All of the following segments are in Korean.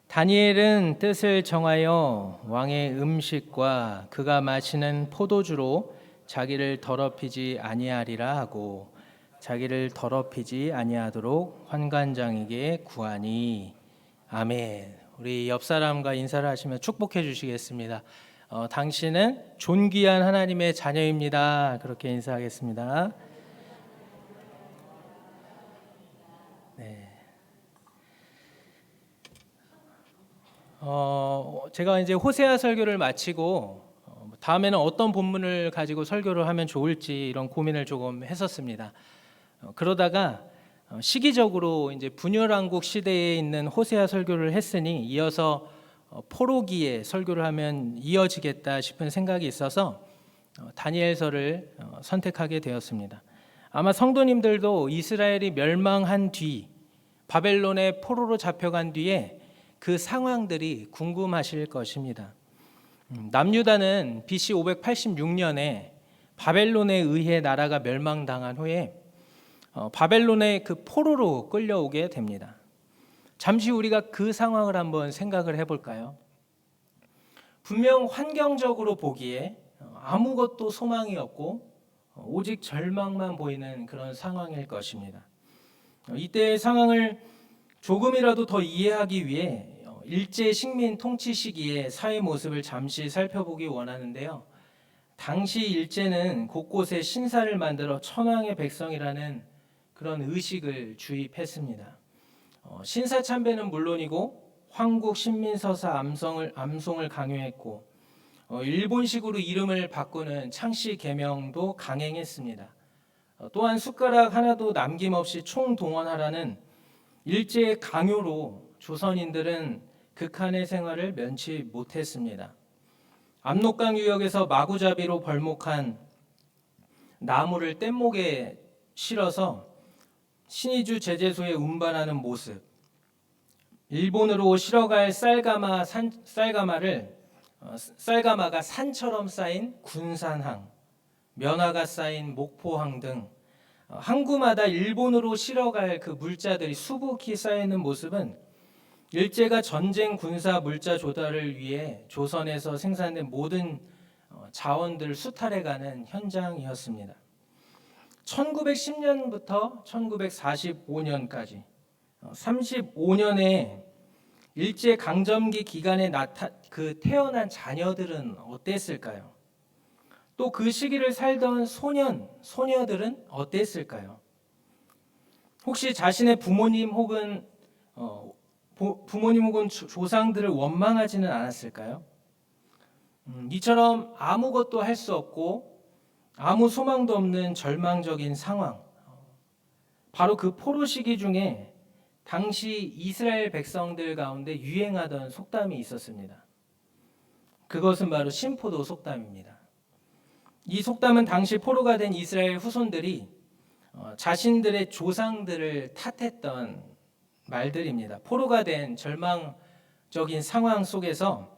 다니엘은 뜻을 정하여 왕의 음식과 그가 마시는 포도주로 자기를 더럽히지 아니하리라 하고 자기를 더럽히지 아니하도록 환관장에게 구하니. 아멘. 우리 옆 사람과 인사를 하시며 축복해 주시겠습니다. 당신은 존귀한 하나님의 자녀입니다. 그렇게 인사하겠습니다. 네. 제가 이제 호세아 설교를 마치고 다음에는 어떤 본문을 가지고 설교를 하면 좋을지 이런 고민을 조금 했었습니다. 그러다가 시기적으로 이제 분열왕국 시대에 있는 호세아 설교를 했으니 이어서 포로기에 설교를 하면 이어지겠다 싶은 생각이 있어서 다니엘서를 선택하게 되었습니다. 아마 성도님들도 이스라엘이 멸망한 뒤 바벨론의 포로로 잡혀간 뒤에 그 상황들이 궁금하실 것입니다. 남유다는 BC 586년에 바벨론에 의해 나라가 멸망당한 후에 바벨론의 그 포로로 끌려오게 됩니다. 잠시 우리가 그 상황을 한번 생각을 해볼까요? 분명 환경적으로 보기에 아무것도 소망이 없고 오직 절망만 보이는 그런 상황일 것입니다. 이때의 상황을 조금이라도 더 이해하기 위해 일제 식민 통치 시기의 사회 모습을 잠시 살펴보기 원하는데요. 당시 일제는 곳곳에 신사를 만들어 천황의 백성이라는 그런 의식을 주입했습니다. 신사 참배는 물론이고 황국 신민서사 암송을 강요했고 일본식으로 이름을 바꾸는 창씨 계명도 강행했습니다. 또한 숟가락 하나도 남김없이 총동원하라는 일제의 강요로 조선인들은 극한의 생활을 면치 못했습니다. 압록강 유역에서 마구잡이로 벌목한 나무를 뗏목에 실어서 신의주 제재소에 운반하는 모습, 일본으로 실어갈 쌀가마가 산처럼 쌓인 군산항, 면화가 쌓인 목포항 등 항구마다 일본으로 실어갈 그 물자들이 수북히 쌓이는 모습은 일제가 전쟁 군사 물자 조달을 위해 조선에서 생산된 모든 자원들을 수탈해가는 현장이었습니다. 1910년부터 1945년까지 35년의 일제 강점기 기간에 태어난 자녀들은 어땠을까요? 또 그 시기를 살던 소녀들은 어땠을까요? 혹시 자신의 부모님 혹은 조상들을 원망하지는 않았을까요? 이처럼 아무것도 할 수 없고 아무 소망도 없는 절망적인 상황, 바로 그 포로 시기 중에 당시 이스라엘 백성들 가운데 유행하던 속담이 있었습니다. 그것은 바로 신포도 속담입니다. 이 속담은 당시 포로가 된 이스라엘 후손들이 자신들의 조상들을 탓했던 말들입니다. 포로가 된 절망적인 상황 속에서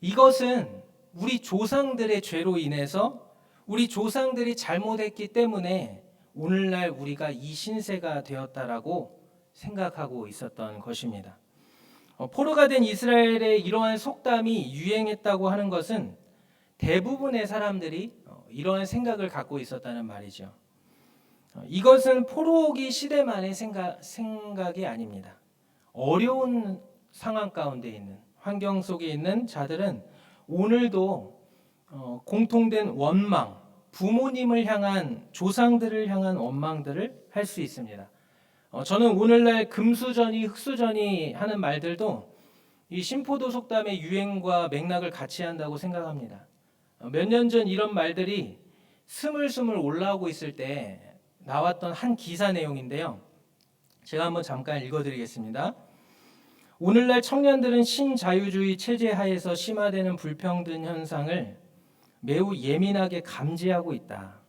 이것은 우리 조상들의 죄로 인해서 우리 조상들이 잘못했기 때문에 오늘날 우리가 이 신세가 되었다라고 생각하고 있었던 것입니다. 포로가 된 이스라엘의 이러한 속담이 유행했다고 하는 것은 대부분의 사람들이 이러한 생각을 갖고 있었다는 말이죠. 이것은 포로기 시대만의 생각이 아닙니다. 어려운 상황 가운데 있는 환경 속에 있는 자들은 오늘도 공통된 원망, 부모님을 향한 조상들을 향한 원망들을 할 수 있습니다. 저는 오늘날 금수저니 흑수저니 하는 말들도 이 신포도 속담의 유행과 맥락을 같이 한다고 생각합니다. 몇 년 전 이런 말들이 스물스물 올라오고 있을 때 나왔던 한 기사 내용인데요. 제가 한번 잠깐 읽어드리겠습니다. 오늘날 청년들은 신자유주의 체제 하에서 심화되는 불평등 현상을 매우 예민하게 감지하고 있다.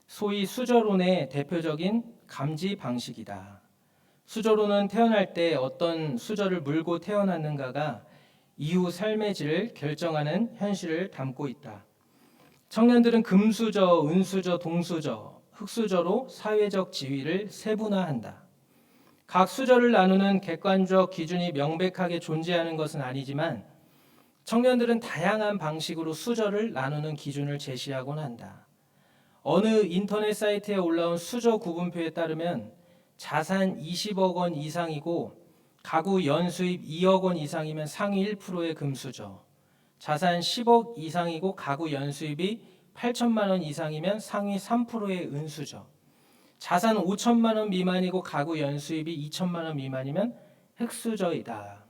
소위 수저론의 대표적인 감지 방식이다. 수저론은 태어날 때 어떤 수저를 물고 태어났는가가 이후 삶의 질을 결정하는 현실을 담고 있다. 청년들은 금수저, 은수저, 동수저, 흑수저로 사회적 지위를 세분화한다. 각 수저를 나누는 객관적 기준이 명백하게 존재하는 것은 아니지만 청년들은 다양한 방식으로 수저를 나누는 기준을 제시하곤 한다. 어느 인터넷 사이트에 올라온 수저 구분표에 따르면 자산 20억 원 이상이고 가구 연수입 2억 원 이상이면 상위 1%의 금수저, 자산 10억 이상이고 가구 연수입이 8천만 원 이상이면 상위 3%의 은수저, 자산 5천만 원 미만이고 가구 연수입이 2천만 원 미만이면 흑수저이다.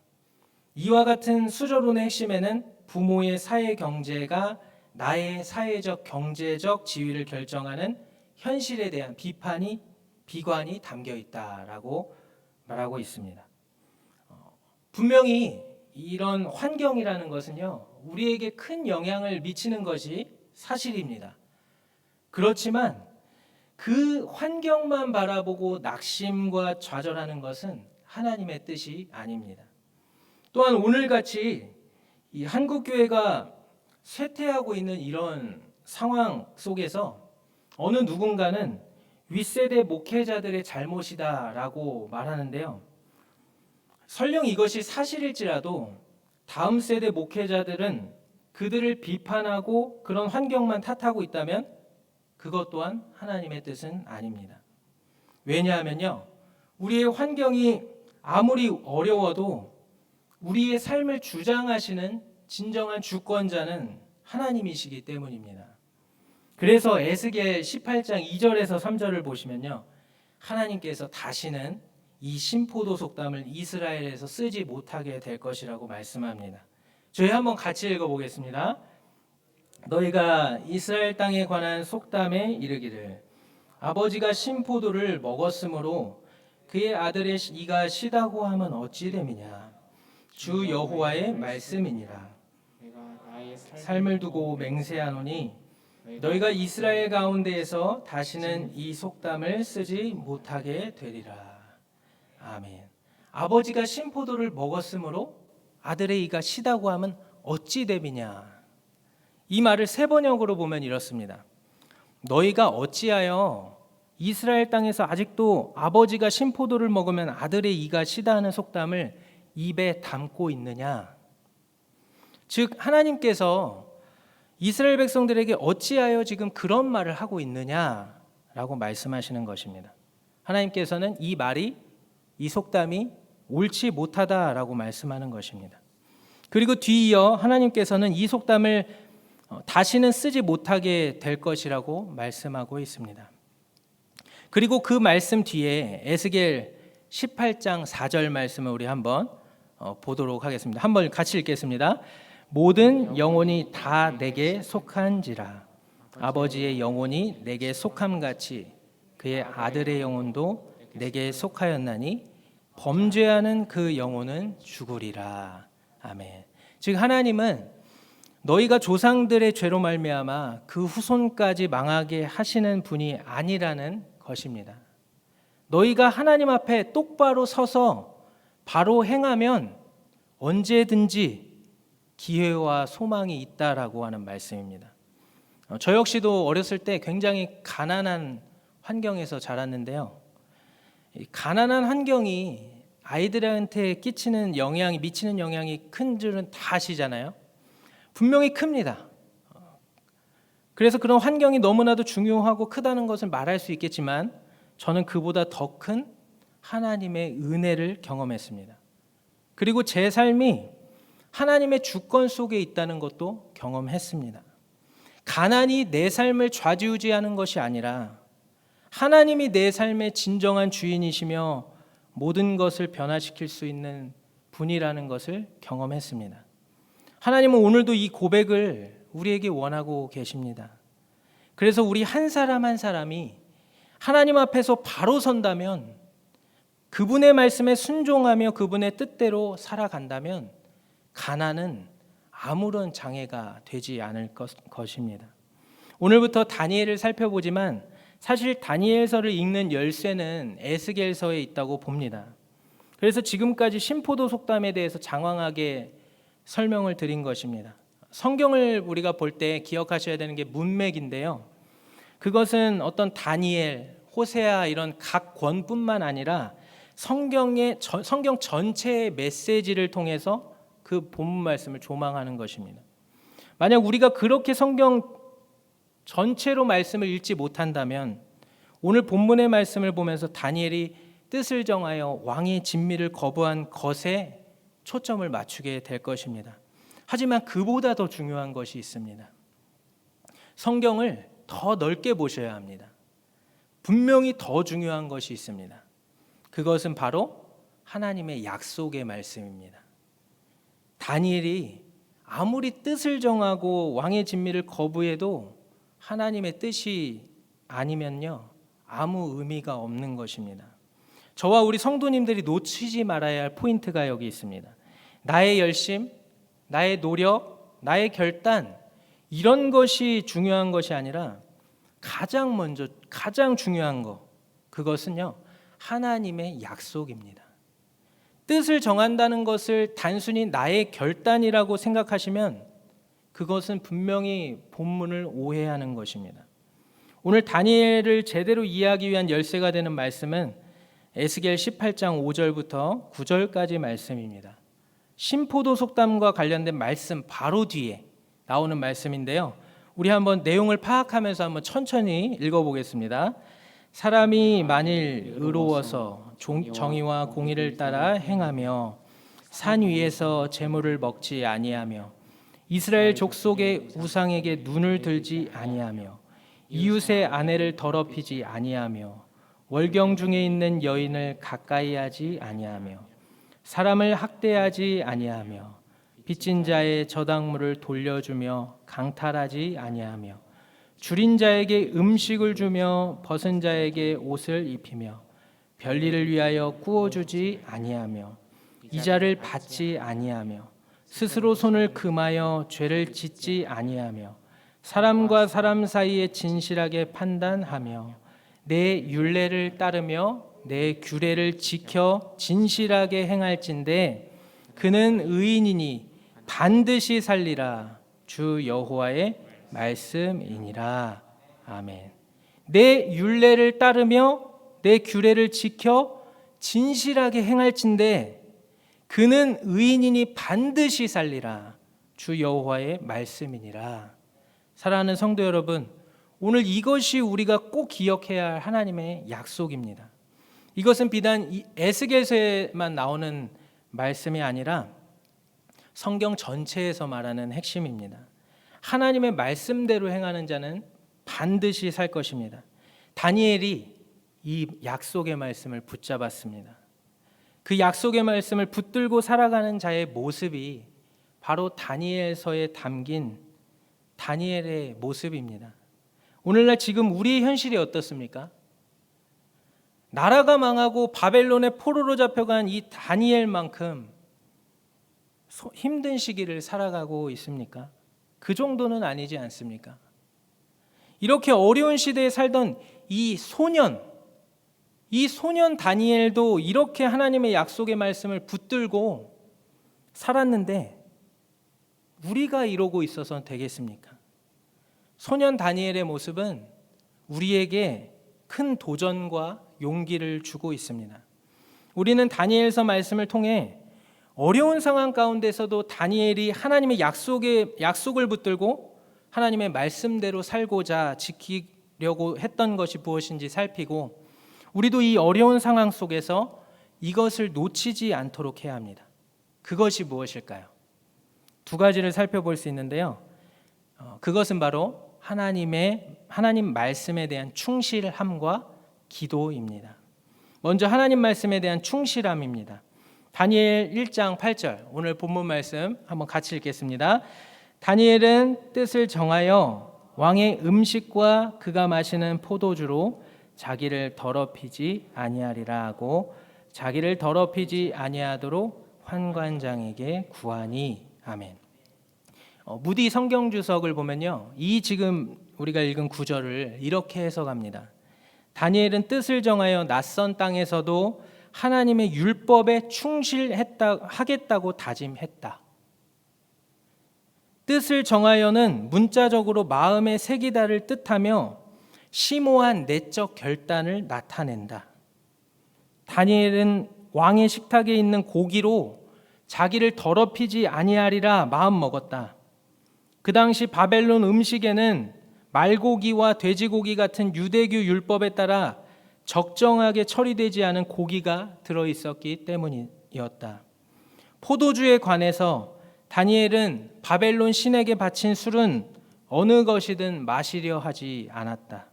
이와 같은 수저론의 핵심에는 부모의 사회 경제가 나의 사회적 경제적 지위를 결정하는 현실에 대한 비관이 담겨 있다라고 말하고 있습니다. 분명히 이런 환경이라는 것은요, 우리에게 큰 영향을 미치는 것이 사실입니다. 그렇지만 그 환경만 바라보고 낙심과 좌절하는 것은 하나님의 뜻이 아닙니다. 또한 오늘같이 이 한국교회가 쇠퇴하고 있는 이런 상황 속에서 어느 누군가는 윗세대 목회자들의 잘못이다라고 말하는데요. 설령 이것이 사실일지라도 다음 세대 목회자들은 그들을 비판하고 그런 환경만 탓하고 있다면 그것 또한 하나님의 뜻은 아닙니다. 왜냐하면요, 우리의 환경이 아무리 어려워도 우리의 삶을 주장하시는 진정한 주권자는 하나님이시기 때문입니다. 그래서 에스겔 18장 2절에서 3절을 보시면요, 하나님께서 다시는 이 신포도 속담을 이스라엘에서 쓰지 못하게 될 것이라고 말씀합니다. 저희 한번 같이 읽어보겠습니다. 너희가 이스라엘 땅에 관한 속담에 이르기를 아버지가 신포도를 먹었으므로 그의 아들의 이가 시다고 하면 어찌 됨이냐. 주 여호와의 말씀이니라. 삶을 두고 맹세하노니 너희가 이스라엘 가운데에서 다시는 이 속담을 쓰지 못하게 되리라. 아멘. 아버지가 신포도를 먹었으므로 아들의 이가 시다고 하면 어찌 됨이냐. 이 말을 세번역으로 보면 이렇습니다. 너희가 어찌하여 이스라엘 땅에서 아직도 아버지가 신포도를 먹으면 아들의 이가 시다 하는 속담을 입에 담고 있느냐. 즉 하나님께서 이스라엘 백성들에게 어찌하여 지금 그런 말을 하고 있느냐라고 말씀하시는 것입니다. 하나님께서는 이 속담이 옳지 못하다라고 말씀하는 것입니다. 그리고 뒤이어 하나님께서는 이 속담을 다시는 쓰지 못하게 될 것이라고 말씀하고 있습니다. 그리고 그 말씀 뒤에 에스겔 18장 4절 말씀을 우리 한번 보도록 하겠습니다. 한번 같이 읽겠습니다. 모든 영혼이 다 내게 속한지라 아버지의 영혼이 내게 속함같이 그의 아들의 영혼도 내게 속하였나니 범죄하는 그 영혼은 죽으리라. 아멘. 즉 하나님은 너희가 조상들의 죄로 말미암아 그 후손까지 망하게 하시는 분이 아니라는 것입니다. 너희가 하나님 앞에 똑바로 서서 바로 행하면 언제든지 기회와 소망이 있다라고 하는 말씀입니다. 저 역시도 어렸을 때 굉장히 가난한 환경에서 자랐는데요. 이 가난한 환경이 아이들한테 미치는 영향이 큰 줄은 다 아시잖아요. 분명히 큽니다. 그래서 그런 환경이 너무나도 중요하고 크다는 것을 말할 수 있겠지만 저는 그보다 더 큰 하나님의 은혜를 경험했습니다. 그리고 제 삶이 하나님의 주권 속에 있다는 것도 경험했습니다. 가난이 내 삶을 좌지우지하는 것이 아니라 하나님이 내 삶의 진정한 주인이시며 모든 것을 변화시킬 수 있는 분이라는 것을 경험했습니다. 하나님은 오늘도 이 고백을 우리에게 원하고 계십니다. 그래서 우리 한 사람 한 사람이 하나님 앞에서 바로 선다면, 그분의 말씀에 순종하며 그분의 뜻대로 살아간다면 가난은 아무런 장애가 되지 않을 것입니다. 오늘부터 다니엘을 살펴보지만 사실 다니엘서를 읽는 열쇠는 에스겔서에 있다고 봅니다. 그래서 지금까지 신포도 속담에 대해서 장황하게 설명을 드린 것입니다. 성경을 우리가 볼 때 기억하셔야 되는 게 문맥인데요. 그것은 어떤 다니엘, 호세아 이런 각 권뿐만 아니라 성경 전체의 메시지를 통해서 그 본문 말씀을 조망하는 것입니다. 만약 우리가 그렇게 성경 전체로 말씀을 읽지 못한다면 오늘 본문의 말씀을 보면서 다니엘이 뜻을 정하여 왕의 진미를 거부한 것에 초점을 맞추게 될 것입니다. 하지만 그보다 더 중요한 것이 있습니다. 성경을 더 넓게 보셔야 합니다. 분명히 더 중요한 것이 있습니다. 그것은 바로 하나님의 약속의 말씀입니다. 다니엘이 아무리 뜻을 정하고 왕의 진미를 거부해도 하나님의 뜻이 아니면요, 아무 의미가 없는 것입니다. 저와 우리 성도님들이 놓치지 말아야 할 포인트가 여기 있습니다. 나의 열심, 나의 노력, 나의 결단, 이런 것이 중요한 것이 아니라 가장 먼저, 가장 중요한 것, 그것은요, 하나님의 약속입니다. 뜻을 정한다는 것을 단순히 나의 결단이라고 생각하시면 그것은 분명히 본문을 오해하는 것입니다. 오늘 다니엘을 제대로 이해하기 위한 열쇠가 되는 말씀은 에스겔 18장 5절부터 9절까지 말씀입니다. 신포도 속담과 관련된 말씀 바로 뒤에 나오는 말씀인데요. 우리 한번 내용을 파악하면서 한번 천천히 읽어보겠습니다. 사람이 만일 의로워서 정의와 공의를 따라 행하며 산 위에서 재물을 먹지 아니하며 이스라엘 족속의 우상에게 눈을 들지 아니하며 이웃의 아내를 더럽히지 아니하며 월경 중에 있는 여인을 가까이 하지 아니하며 사람을 학대하지 아니하며 빚진 자의 저당물을 돌려주며 강탈하지 아니하며 줄인 자에게 음식을 주며 벗은 자에게 옷을 입히며 별일을 위하여 구워주지 아니하며 이자를 받지 아니하며 스스로 손을 금하여 죄를 짓지 아니하며 사람과 사람 사이에 진실하게 판단하며 내 율례를 따르며 내 규례를 지켜 진실하게 행할진대 그는 의인이니 반드시 살리라. 주 여호와의 말씀이니라. 아멘. 내 율례를 따르며 내 규례를 지켜 진실하게 행할진대 그는 의인이니 반드시 살리라. 주 여호와의 말씀이니라. 사랑하는 성도 여러분, 오늘 이것이 우리가 꼭 기억해야 할 하나님의 약속입니다. 이것은 비단 에스겔서에만 나오는 말씀이 아니라 성경 전체에서 말하는 핵심입니다. 하나님의 말씀대로 행하는 자는 반드시 살 것입니다. 다니엘이 이 약속의 말씀을 붙잡았습니다. 그 약속의 말씀을 붙들고 살아가는 자의 모습이 바로 다니엘서에 담긴 다니엘의 모습입니다. 오늘날 지금 우리의 현실이 어떻습니까? 나라가 망하고 바벨론의 포로로 잡혀간 이 다니엘만큼 힘든 시기를 살아가고 있습니까? 그 정도는 아니지 않습니까? 이렇게 어려운 시대에 살던 이 소년 다니엘도 이렇게 하나님의 약속의 말씀을 붙들고 살았는데 우리가 이러고 있어서 되겠습니까? 소년 다니엘의 모습은 우리에게 큰 도전과 용기를 주고 있습니다. 우리는 다니엘서 말씀을 통해 어려운 상황 가운데서도 다니엘이 하나님의 약속을 붙들고 하나님의 말씀대로 살고자 지키려고 했던 것이 무엇인지 살피고 우리도 이 어려운 상황 속에서 이것을 놓치지 않도록 해야 합니다. 그것이 무엇일까요? 두 가지를 살펴볼 수 있는데요. 그것은 바로 하나님 말씀에 대한 충실함과 기도입니다. 먼저 하나님 말씀에 대한 충실함입니다. 다니엘 1장 8절 오늘 본문 말씀 한번 같이 읽겠습니다. 다니엘은 뜻을 정하여 왕의 음식과 그가 마시는 포도주로 자기를 더럽히지 아니하리라 하고 자기를 더럽히지 아니하도록 환관장에게 구하니. 아멘. 무디 성경주석을 보면요, 이 지금 우리가 읽은 구절을 이렇게 해석합니다. 다니엘은 뜻을 정하여 낯선 땅에서도 하나님의 율법에 충실하겠다고 다짐했다. 뜻을 정하여는 문자적으로 마음에 새기다를 뜻하며 심오한 내적 결단을 나타낸다. 다니엘은 왕의 식탁에 있는 고기로 자기를 더럽히지 아니하리라 마음 먹었다. 그 당시 바벨론 음식에는 말고기와 돼지고기 같은 유대교 율법에 따라 적정하게 처리되지 않은 고기가 들어있었기 때문이었다. 포도주에 관해서 다니엘은 바벨론 신에게 바친 술은 어느 것이든 마시려 하지 않았다.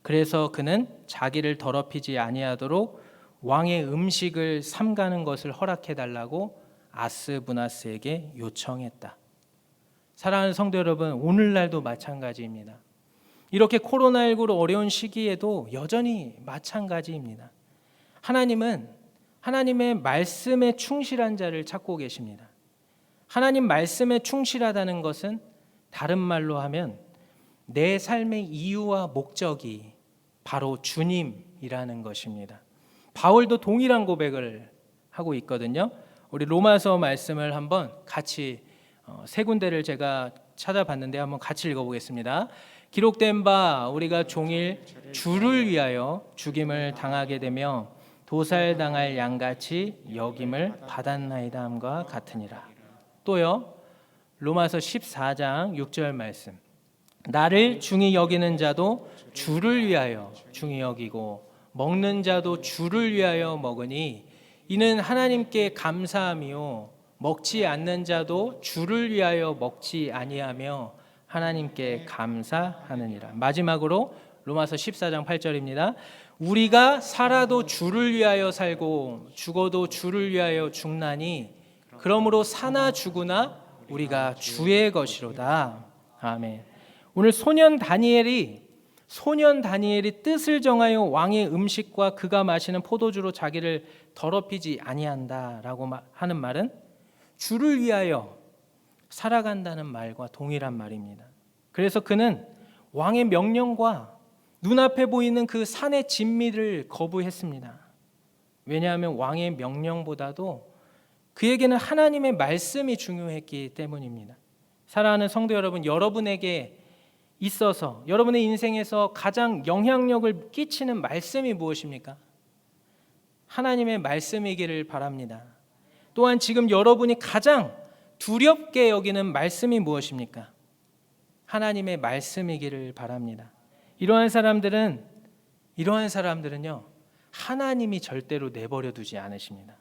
그래서 그는 자기를 더럽히지 아니하도록 왕의 음식을 삼가는 것을 허락해달라고 아스부나스에게 요청했다. 사랑하는 성도 여러분, 오늘날도 마찬가지입니다. 이렇게 코로나19로 어려운 시기에도 여전히 마찬가지입니다. 하나님은 하나님의 말씀에 충실한 자를 찾고 계십니다. 하나님 말씀에 충실하다는 것은 다른 말로 하면 내 삶의 이유와 목적이 바로 주님이라는 것입니다. 바울도 동일한 고백을 하고 있거든요. 우리 로마서 말씀을 한번 같이 세 군데를 제가 찾아봤는데 한번 같이 읽어보겠습니다. 기록된 바 우리가 종일 주를 위하여 죽임을 당하게 되며 도살당할 양같이 여김을 받았나이다 함과 같으니라. 또요, 로마서 14장 6절 말씀. 나를 중히 여기는 자도 주를 위하여 중히 여기고 먹는 자도 주를 위하여 먹으니 이는 하나님께 감사함이요 먹지 않는 자도 주를 위하여 먹지 아니하며 하나님께 감사하느니라. 마지막으로 로마서 14장 8절입니다. 우리가 살아도 주를 위하여 살고 죽어도 주를 위하여 죽나니 그러므로 사나 죽으나 우리가 주의 것이로다. 아멘. 오늘 소년 다니엘이 뜻을 정하여 왕의 음식과 그가 마시는 포도주로 자기를 더럽히지 아니한다라고 하는 말은 주를 위하여 살아간다는 말과 동일한 말입니다. 그래서 그는 왕의 명령과 눈앞에 보이는 그 산의 진미를 거부했습니다. 왜냐하면 왕의 명령보다도 그에게는 하나님의 말씀이 중요했기 때문입니다. 사랑하는 성도 여러분, 여러분에게 있어서 여러분의 인생에서 가장 영향력을 끼치는 말씀이 무엇입니까? 하나님의 말씀이기를 바랍니다. 또한 지금 여러분이 가장 두렵게 여기는 말씀이 무엇입니까? 하나님의 말씀이기를 바랍니다. 이러한 사람들은요, 하나님이 절대로 내버려 두지 않으십니다.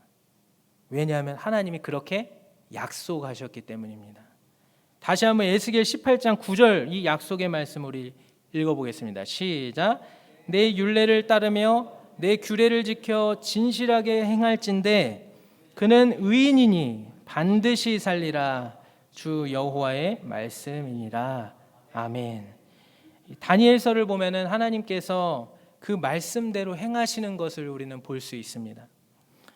왜냐하면 하나님이 그렇게 약속하셨기 때문입니다. 다시 한번 에스겔 18장 9절 이 약속의 말씀 우리 읽어보겠습니다. 시작. 내 율례를 따르며 내 규례를 지켜 진실하게 행할진대 그는 의인이니 반드시 살리라. 주 여호와의 말씀이니라. 아멘. 다니엘서를 보면은 하나님께서 그 말씀대로 행하시는 것을 우리는 볼 수 있습니다.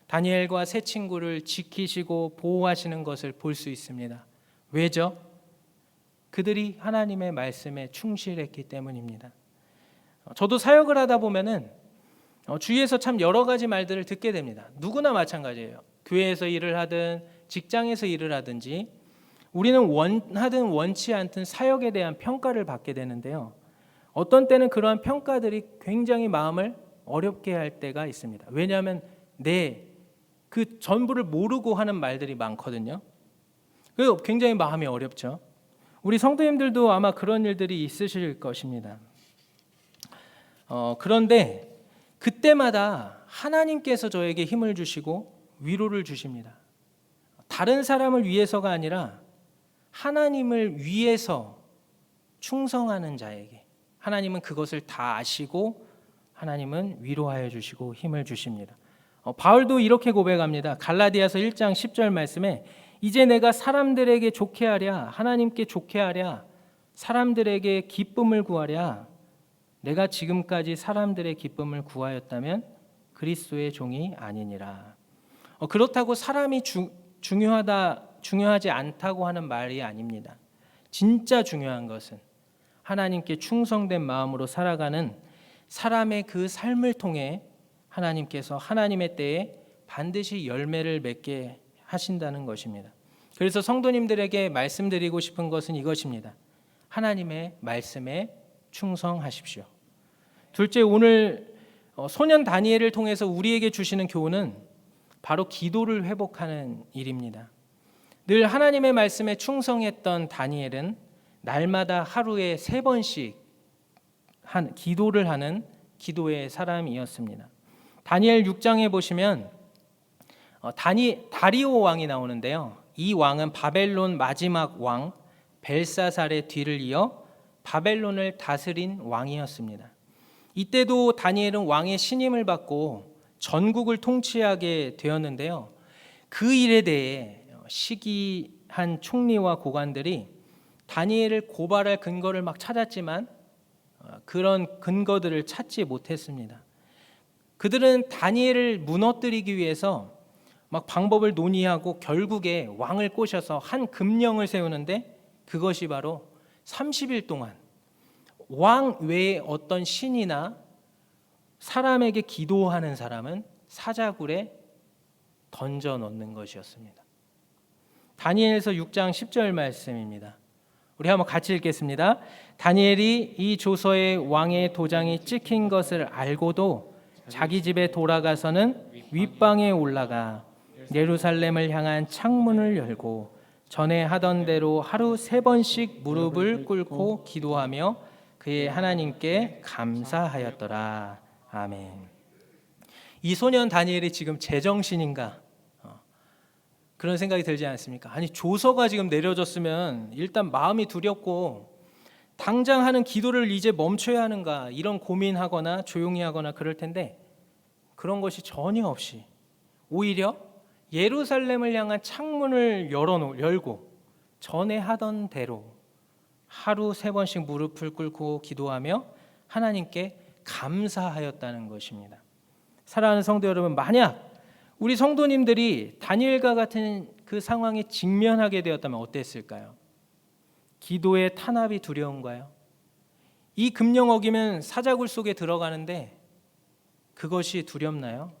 다니엘과 세 친구를 지키시고 보호하시는 것을 볼 수 있습니다. 왜죠? 그들이 하나님의 말씀에 충실했기 때문입니다. 저도 사역을 하다 보면은 주위에서 참 여러 가지 말들을 듣게 됩니다. 누구나 마찬가지예요. 교회에서 일을 하든 직장에서 일을 하든지 우리는 원하든 원치 않든 사역에 대한 평가를 받게 되는데요. 어떤 때는 그러한 평가들이 굉장히 마음을 어렵게 할 때가 있습니다. 왜냐하면 그 전부를 모르고 하는 말들이 많거든요. 그래서 굉장히 마음이 어렵죠. 우리 성도님들도 아마 그런 일들이 있으실 것입니다. 그런데 그때마다 하나님께서 저에게 힘을 주시고 위로를 주십니다. 다른 사람을 위해서가 아니라 하나님을 위해서 충성하는 자에게 하나님은 그것을 다 아시고 하나님은 위로하여 주시고 힘을 주십니다. 바울도 이렇게 고백합니다. 갈라디아서 1장 10절 말씀에 이제 내가 사람들에게 좋게 하랴 하나님께 좋게 하랴 사람들에게 기쁨을 구하랴 내가 지금까지 사람들의 기쁨을 구하였다면 그리스도의 종이 아니니라. 그렇다고 사람이 중요하지 않다고 하는 말이 아닙니다. 진짜 중요한 것은 하나님께 충성된 마음으로 살아가는 사람의 그 삶을 통해 하나님께서 하나님의 때에 반드시 열매를 맺게 하신다는 것입니다. 그래서 성도님들에게 말씀드리고 싶은 것은 이것입니다. 하나님의 말씀에 충성하십시오. 둘째, 오늘 소년 다니엘을 통해서 우리에게 주시는 교훈은 바로 기도를 회복하는 일입니다. 늘 하나님의 말씀에 충성했던 다니엘은 날마다 하루에 3번씩 기도를 하는 기도의 사람이었습니다. 다니엘 6장에 보시면 다리오 왕이 나오는데요. 이 왕은 바벨론 마지막 왕 벨사살의 뒤를 이어 바벨론을 다스린 왕이었습니다. 이때도 다니엘은 왕의 신임을 받고 전국을 통치하게 되었는데요. 그 일에 대해 시기한 총리와 고관들이 다니엘을 고발할 근거를 막 찾았지만 그런 근거들을 찾지 못했습니다. 그들은 다니엘을 무너뜨리기 위해서 막 방법을 논의하고 결국에 왕을 꼬셔서 한 금령을 세우는데 그것이 바로 30일 동안 왕 외에 어떤 신이나 사람에게 기도하는 사람은 사자굴에 던져 넣는 것이었습니다. 다니엘서 6장 10절 말씀입니다. 우리 한번 같이 읽겠습니다. 다니엘이 이 조서에 왕의 도장이 찍힌 것을 알고도 자기 집에 돌아가서는 윗방에 올라가 예루살렘을 향한 창문을 열고 전에 하던 대로 하루 3번씩 무릎을 꿇고 기도하며 그의 하나님께 감사하였더라. 아멘. 이 소년 다니엘이 지금 제정신인가? 그런 생각이 들지 않습니까? 아니, 조서가 지금 내려졌으면 일단 마음이 두렵고 당장 하는 기도를 이제 멈춰야 하는가 이런 고민하거나 조용히 하거나 그럴 텐데 그런 것이 전혀 없이 오히려 예루살렘을 향한 창문을 열고 전에 하던 대로 하루 3번씩 무릎을 꿇고 기도하며 하나님께 감사하였다는 것입니다. 사랑하는 성도 여러분, 만약 우리 성도님들이 다니엘과 같은 그 상황에 직면하게 되었다면 어땠을까요? 기도의 탄압이 두려운가요? 이 금령 어기면 사자굴 속에 들어가는데 그것이 두렵나요?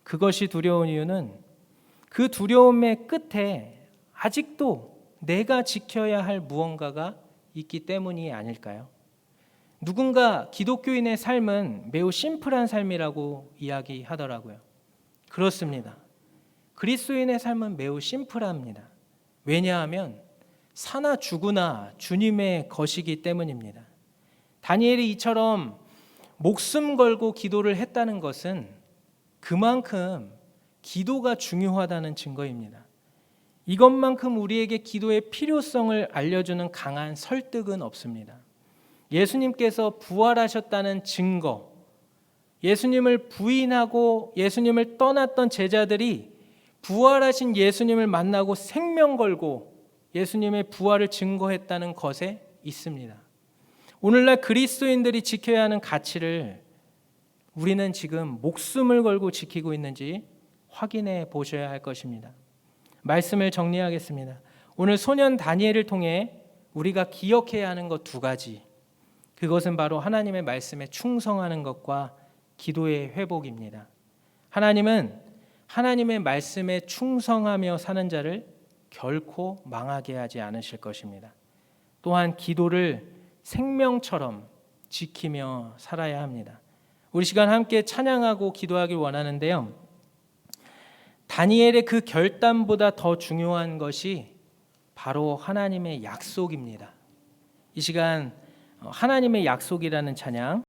그것이 두려운 이유는 그 두려움의 끝에 아직도 내가 지켜야 할 무언가가 있기 때문이 아닐까요? 누군가 기독교인의 삶은 매우 심플한 삶이라고 이야기하더라고요. 그렇습니다. 그리스도인의 삶은 매우 심플합니다. 왜냐하면 사나 죽으나 주님의 것이기 때문입니다. 다니엘이 이처럼 목숨 걸고 기도를 했다는 것은 그만큼 기도가 중요하다는 증거입니다. 이것만큼 우리에게 기도의 필요성을 알려주는 강한 설득은 없습니다. 예수님께서 부활하셨다는 증거, 예수님을 부인하고 예수님을 떠났던 제자들이 부활하신 예수님을 만나고 생명 걸고 예수님의 부활을 증거했다는 것에 있습니다. 오늘날 그리스도인들이 지켜야 하는 가치를 우리는 지금 목숨을 걸고 지키고 있는지 확인해 보셔야 할 것입니다. 말씀을 정리하겠습니다. 오늘 소년 다니엘을 통해 우리가 기억해야 하는 것 2가지. 그것은 바로 하나님의 말씀에 충성하는 것과 기도의 회복입니다. 하나님은 하나님의 말씀에 충성하며 사는 자를 결코 망하게 하지 않으실 것입니다. 또한 기도를 생명처럼 지키며 살아야 합니다. 우리 시간 함께 찬양하고 기도하길 원하는데요. 다니엘의 그 결단보다 더 중요한 것이 바로 하나님의 약속입니다. 이 시간 하나님의 약속이라는 찬양